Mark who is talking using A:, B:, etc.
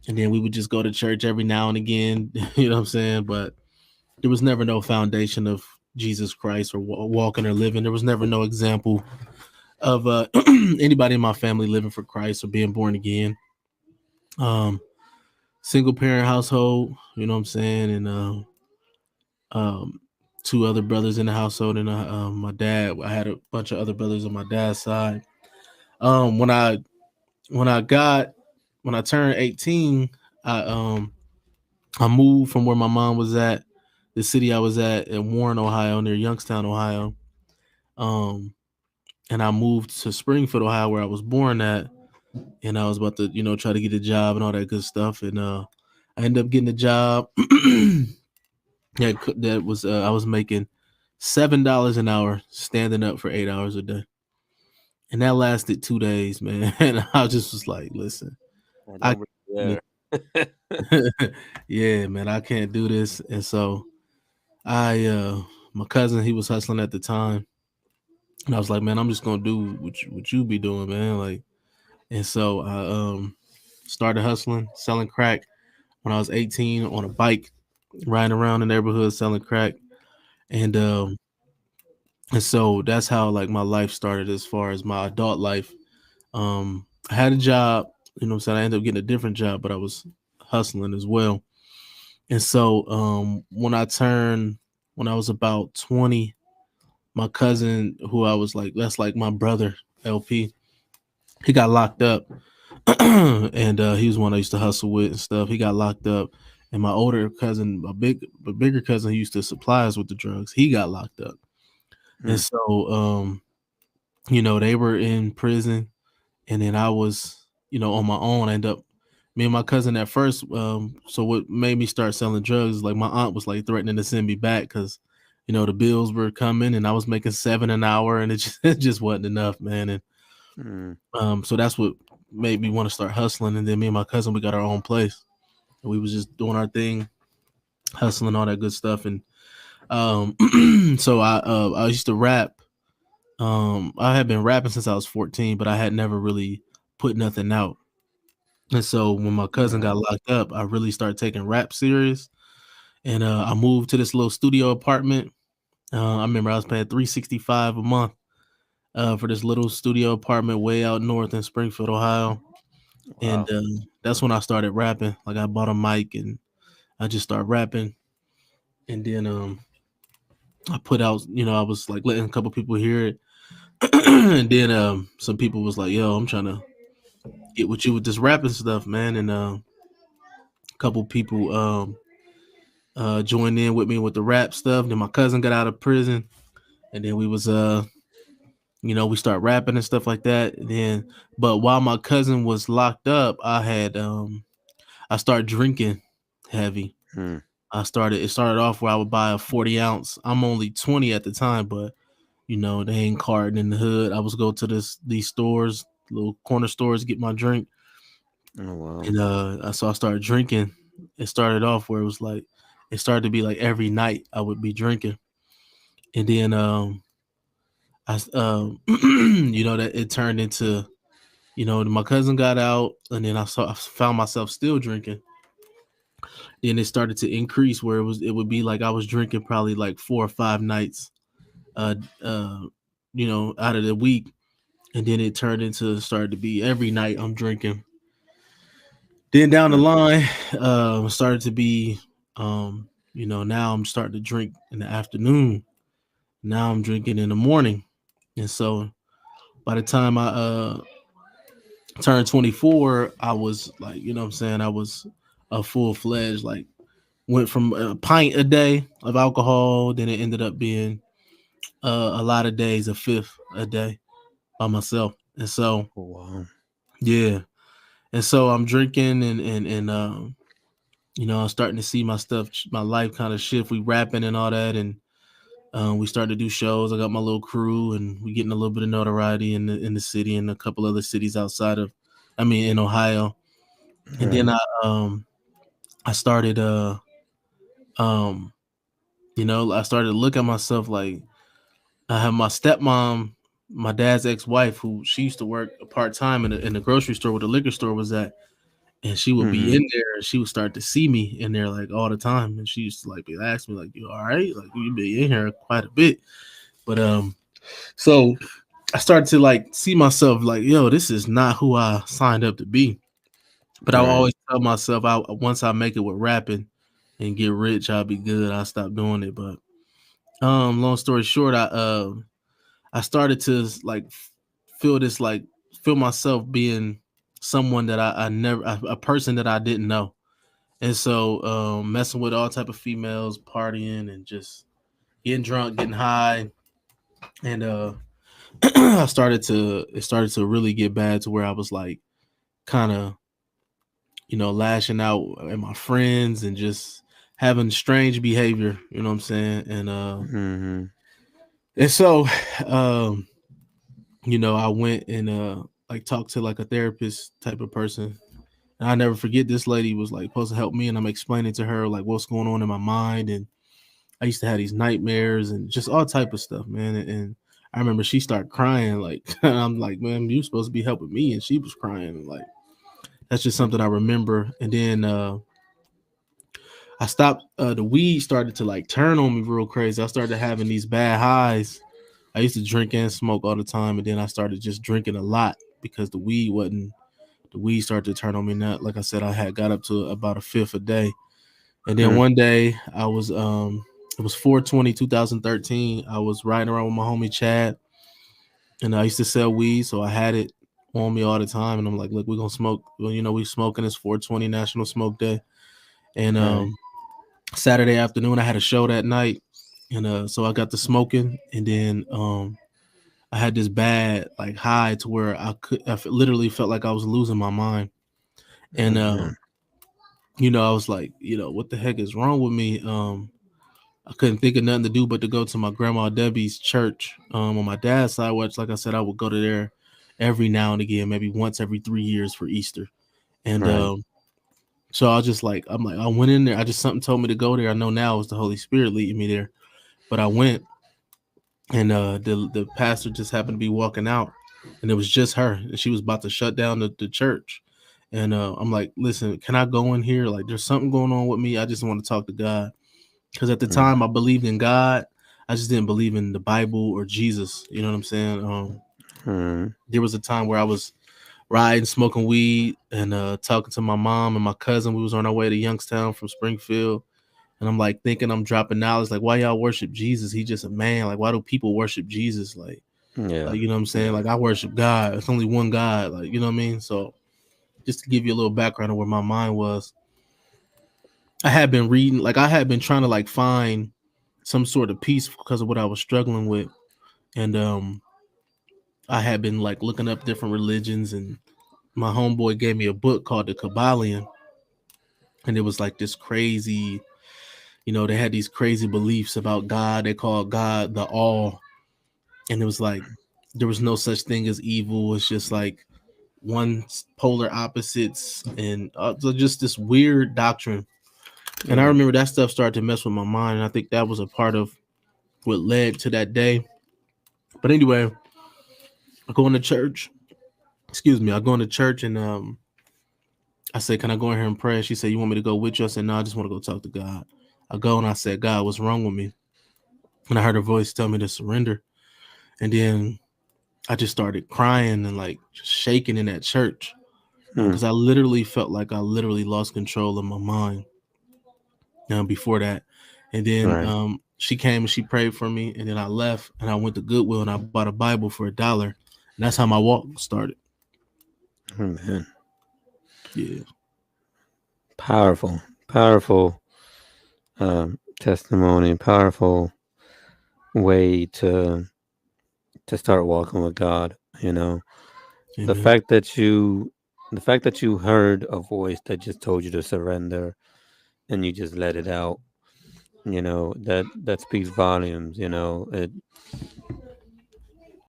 A: and then we would just go to church every now and again. You know what I'm saying? But there was never no foundation of Jesus Christ or walking or living. There was never no example of anybody in my family living for Christ or being born again. Um, Single parent household, you know what I'm saying, and um, two other brothers in the household, and my dad. I had a bunch of other brothers on my dad's side. When I turned 18, I um I moved from where my mom was at, the city I was at in Warren, Ohio, near Youngstown, Ohio. Um, and I moved to Springfield, Ohio, where I was born at, and I was about to, try to get a job and all that good stuff. And I ended up getting a job that was I was making $7 an hour, standing up for 8 hours a day, and that lasted 2 days, man. And I just was like, listen,
B: I
A: I
B: don't really there.
A: yeah, man, I can't do this. And so my cousin, he was hustling at the time, and I was like, man, I'm just gonna do what you be doing, man. Like, and so I started hustling, selling crack when I was 18 on a bike, riding around the neighborhood selling crack, and so that's how like my life started as far as my adult life. I had a job, what I'm saying. I ended up getting a different job, but I was hustling as well. And so when I was about 20, my cousin, who I was like, that's like my brother, LP, he got locked up. And he was one I used to hustle with and stuff. He got locked up. And my older cousin, a bigger cousin who used to supply us with the drugs, he got locked up. And
B: Hmm.
A: so they were in prison, and then I was, on my own. I end up me and my cousin at first. So what made me start selling drugs is like my aunt was like threatening to send me back because, the bills were coming and I was making 7 an hour, and it just wasn't enough, man. And
B: Hmm.
A: so that's what made me want to start hustling. And then me and my cousin, we got our own place, and we was just doing our thing, hustling, all that good stuff. And so I used to rap. I had been rapping since I was 14, but I had never really put nothing out. And so when my cousin got
B: Wow.
A: locked up, I really started taking rap serious. And I moved to this little studio apartment. I remember I was paying 365 a month for this little studio apartment way out north in Springfield, Ohio. And
B: Wow.
A: that's when I started rapping. Like I bought a mic and I just started rapping. And then I put out, I was like letting a couple people hear it. And then some people was like, "Yo, I'm trying to get with you with this rapping stuff, man." And a couple people joined in with me with the rap stuff. Then my cousin got out of prison, and then we was we start rapping and stuff like that. And then, but while my cousin was locked up, I started drinking heavy.
B: Hmm.
A: It started off where I would buy a 40 ounce. I'm only 20 at the time, but they ain't carting in the hood. I was go to these stores, little corner stores, get my drink.
B: Oh wow.
A: And so I started drinking. It started off where it started to be like every night I would be drinking. And then that it turned into, my cousin got out, and then I found myself still drinking. Then it started to increase where it would be like I was drinking probably like 4 or 5 nights uh uh out of the week. And then it turned into started to be every night I'm drinking. Then down the
B: Hmm.
A: line, started to be, now I'm starting to drink in the afternoon. Now I'm drinking in the morning. And so by the time I turned 24, I was like, what I'm saying, I was a full fledged, like went from a pint a day of alcohol, then it ended up being a lot of days, a fifth a day by myself. And so,
B: Oh wow.
A: yeah. And so I'm drinking, and I'm starting to see my life kind of shift. We rapping and all that, and we started to do shows. I got my little crew, and we getting a little bit of notoriety in the city and a couple other cities outside of, in Ohio. And then
B: Right.
A: I started um I started to look at myself like I have my stepmom, my dad's ex-wife, who she used to work part time in the grocery store where the liquor store was at. and she would be
B: Mhm.
A: in there, and she would start to see me in there like all the time, and she used to like ask me like, "You all right? Like you be in here quite a bit." But so I started to like see myself like, yo, this is not who I signed up to be. But I
B: Right.
A: always tell myself, I once I make it with rapping and get rich, I'll be good. I'll stop doing it. But long story short, I started to like feel this like feel myself being someone that I never a person that I didn't know. And so messing with all type of females, partying and just getting drunk, getting high. And it started to really get bad to where I was like kind of, lashing out at my friends and just having strange behavior, you know what I'm saying?
B: Mhm.
A: And so um I went and like talked to like a therapist type of person. And I never forget, this lady was like supposed to help me, and I'm explaining to her like what's going on in my mind. And I used to have these nightmares and just all type of stuff, man. And I remember she started crying, like I'm like, man, you supposed to be helping me, and she was crying. Like that's just something I remember. And then I stopped. The weed started to like turn on me real crazy. I started having these bad highs. I used to drink and smoke all the time, and then I started just drinking a lot because the weed wasn't. The weed started to turn on me. Not like I said, I had got up to about a fifth a day. And then
B: Mhm.
A: one day I was it was 420 2013. I was riding around with my homie Chad, and I used to sell weed, so I had it on me all the time. And I'm like, look, we're gonna smoke. Well, we smoking this 420 National Smoke Day. And
B: Right.
A: Saturday afternoon I had a show that night. And so I got to smoking, and then I had this bad like high to where literally felt like I was losing my mind.
B: Oh,
A: And
B: man.
A: I was like, what the heck is wrong with me? I couldn't think of nothing to do but to go to my grandma Debbie's church on my dad's side, which, like I said, I would go to there every now and again, maybe once every 3 years for Easter. And
B: Right.
A: so I'm like, I went in there. I just something told me to go there. I know now it was the Holy Spirit leading me there, but I went, and the pastor just happened to be walking out, and it was just her, and she was about to shut down the church. And I'm like, listen, can I go in here? Like, there's something going on with me. I just want to talk to God. Because at the
B: Mhm.
A: time I believed in God, I just didn't believe in the Bible or Jesus. You know what I'm saying?
B: Mhm.
A: There was a time where I was riding, smoking weed, and talking to my mom and my cousin. We was on our way to Youngstown from Springfield, and I'm like thinking I'm dropping knowledge. Like, why y'all worship Jesus? He just a man. Like, why do people worship Jesus?
B: Yeah.
A: You know what I'm saying? Like, I worship God. It's only one God. Like, you know what I mean? So, just to give you a little background of where my mind was, I had been reading, like, I had been trying to like find some sort of peace because of what I was struggling with. And I had been like looking up different religions, and my homeboy gave me a book called The Kabbalion, and it was like this crazy, they had these crazy beliefs about God. They called God the All, and it was like there was no such thing as evil. It's just like one polar opposites, and so just this weird doctrine. And I
B: Yeah.
A: remember that stuff started to mess with my mind, and I think that was a part of what led to that day. But anyway, I go into church. Excuse me. I go into church, and I said, "Can I go in here and pray?" She said, "You want me to go with you?" I said, "No, I just want to go talk to God." I go and I said, "God, what's wrong with me?" And I heard her voice tell me to surrender. And then I just started crying and like just shaking in that church
B: Hmm.
A: because I literally felt like I literally lost control of my mind before that. And then
B: Right.
A: she came and she prayed for me. And then I left and I went to Goodwill and I bought a Bible for $1. And that's how my walk started.
B: Oh, man.
A: Yeah.
B: Powerful. Powerful testimony. Powerful way to start walking with God. You know, the
A: Amen.
B: fact that you the fact that you heard a voice that just told you to surrender and you just let it out. That speaks volumes.